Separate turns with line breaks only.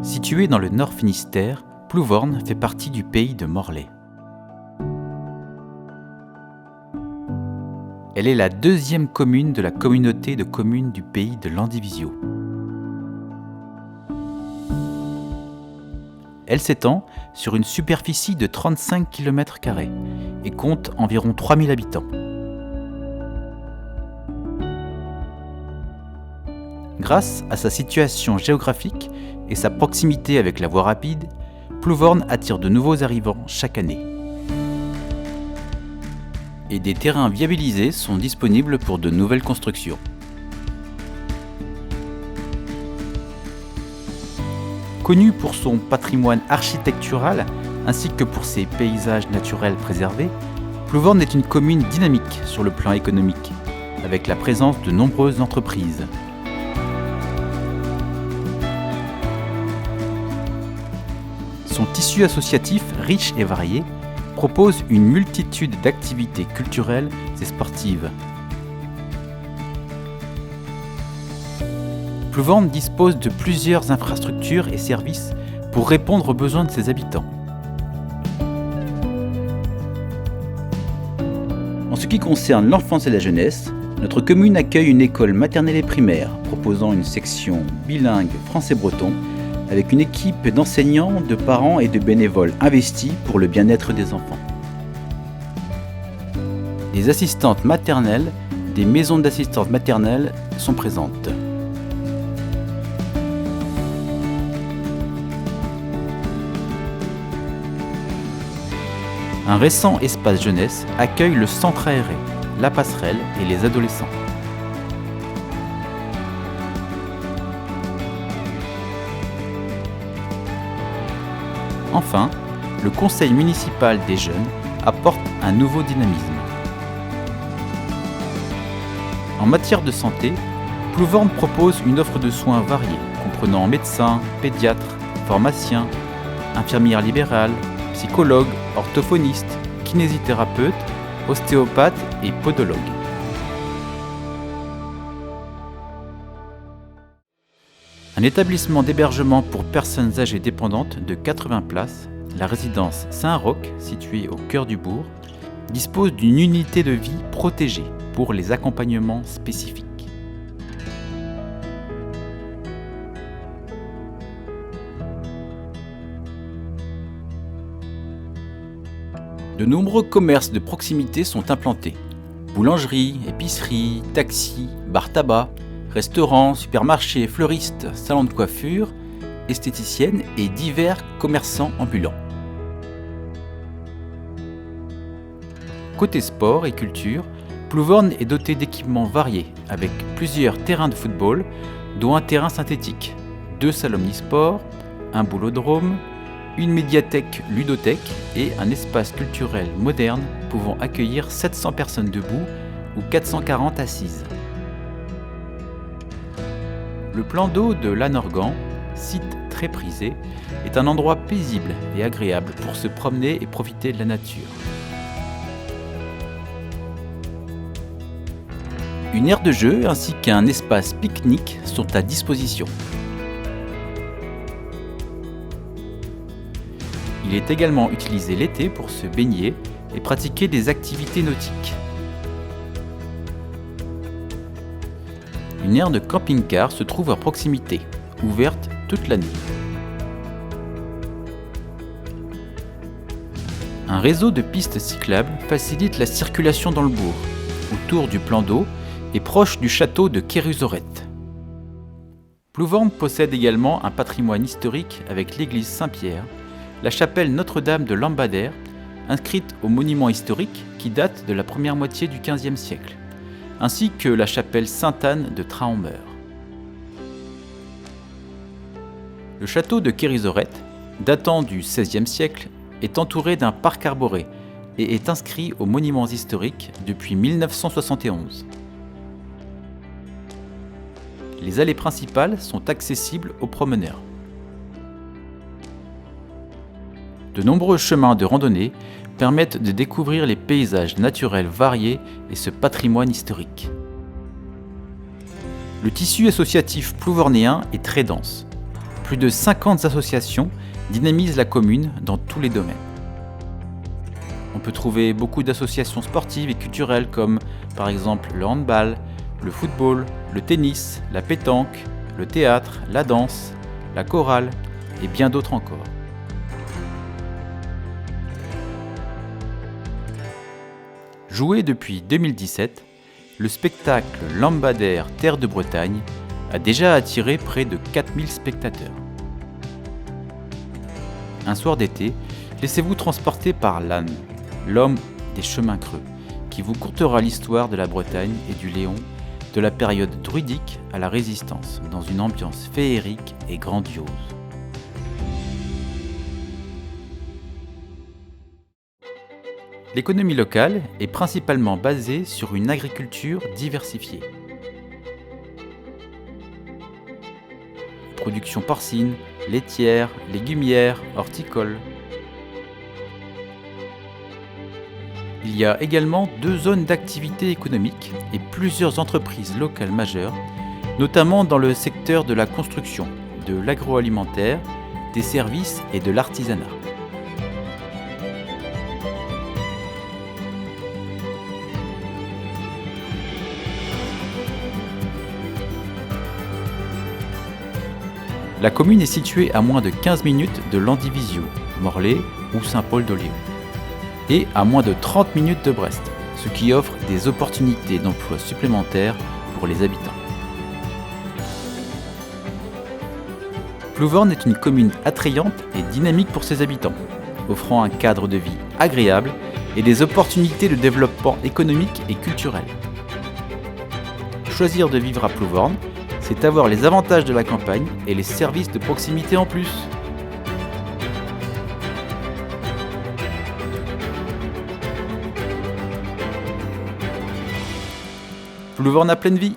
Située dans le Nord Finistère, Plouvorne fait partie du pays de Morlaix. Elle est la deuxième commune de la communauté de communes du pays de Landivisiau. Elle s'étend sur une superficie de 35 km² et compte environ 3000 habitants. Grâce à sa situation géographique et sa proximité avec la voie rapide, Plouvorne attire de nouveaux arrivants chaque année. Et des terrains viabilisés sont disponibles pour de nouvelles constructions. Connue pour son patrimoine architectural ainsi que pour ses paysages naturels préservés, Plouvorne est une commune dynamique sur le plan économique, avec la présence de nombreuses entreprises. Son tissu associatif riche et varié propose une multitude d'activités culturelles et sportives. Plouvorne dispose de plusieurs infrastructures et services pour répondre aux besoins de ses habitants. En ce qui concerne l'enfance et la jeunesse, notre commune accueille une école maternelle et primaire proposant une section bilingue français-breton avec une équipe d'enseignants, de parents et de bénévoles investis pour le bien-être des enfants. Des assistantes maternelles, des maisons d'assistance maternelle sont présentes. Un récent espace jeunesse accueille le centre aéré, la passerelle et les adolescents. Enfin, le conseil municipal des jeunes apporte un nouveau dynamisme. En matière de santé, Plouvorne propose une offre de soins variée, comprenant médecins, pédiatres, pharmaciens, infirmières libérales, psychologues, orthophonistes, kinésithérapeutes, ostéopathes et podologues. Un établissement d'hébergement pour personnes âgées dépendantes de 80 places, la résidence Saint-Roch, située au cœur du bourg, dispose d'une unité de vie protégée pour les accompagnements spécifiques. De nombreux commerces de proximité sont implantés. Boulangeries, épiceries, taxis, bars tabac, restaurants, supermarchés, fleuristes, salons de coiffure, esthéticiennes et divers commerçants ambulants. Côté sport et culture, Plouvorne est doté d'équipements variés avec plusieurs terrains de football, dont un terrain synthétique, 2 salles omnisports, un boulodrome, une médiathèque ludothèque et un espace culturel moderne pouvant accueillir 700 personnes debout ou 440 assises. Le plan d'eau de Lanorgan, site très prisé, est un endroit paisible et agréable pour se promener et profiter de la nature. Une aire de jeu ainsi qu'un espace pique-nique sont à disposition. Il est également utilisé l'été pour se baigner et pratiquer des activités nautiques. Une aire de camping-car se trouve à proximité, ouverte toute l'année. Un réseau de pistes cyclables facilite la circulation dans le bourg, autour du plan d'eau et proche du château de Kéruzorette. Plouvorne possède également un patrimoine historique avec l'église Saint-Pierre, la chapelle Notre-Dame de Lambadère, inscrite au monument historique qui date de la première moitié du XVe siècle, ainsi que la chapelle Sainte-Anne de Trahammeur. Le château de Kéruzorette, datant du XVIe siècle, est entouré d'un parc arboré et est inscrit aux monuments historiques depuis 1971. Les allées principales sont accessibles aux promeneurs. De nombreux chemins de randonnée permettent de découvrir les paysages naturels variés et ce patrimoine historique. Le tissu associatif plouvornéen est très dense. Plus de 50 associations dynamisent la commune dans tous les domaines. On peut trouver beaucoup d'associations sportives et culturelles comme par exemple le handball, le football, le tennis, la pétanque, le théâtre, la danse, la chorale et bien d'autres encore. Joué depuis 2017, le spectacle Lambadère Terre de Bretagne a déjà attiré près de 4000 spectateurs. Un soir d'été, laissez-vous transporter par l'âne, l'homme des chemins creux, qui vous contera l'histoire de la Bretagne et du Léon, de la période druidique à la Résistance, dans une ambiance féerique et grandiose. L'économie locale est principalement basée sur une agriculture diversifiée. Production porcine, laitière, légumière, horticole. Il y a également 2 zones d'activité économique et plusieurs entreprises locales majeures, notamment dans le secteur de la construction, de l'agroalimentaire, des services et de l'artisanat. La commune est située à moins de 15 minutes de Landivisiau, Morlaix ou Saint-Paul-d'Oléon, et à moins de 30 minutes de Brest, ce qui offre des opportunités d'emploi supplémentaires pour les habitants. Plouvorne est une commune attrayante et dynamique pour ses habitants, offrant un cadre de vie agréable et des opportunités de développement économique et culturel. Choisir de vivre à Plouvorne, c'est avoir les avantages de la campagne et les services de proximité en plus. Plouvorne à pleine vie!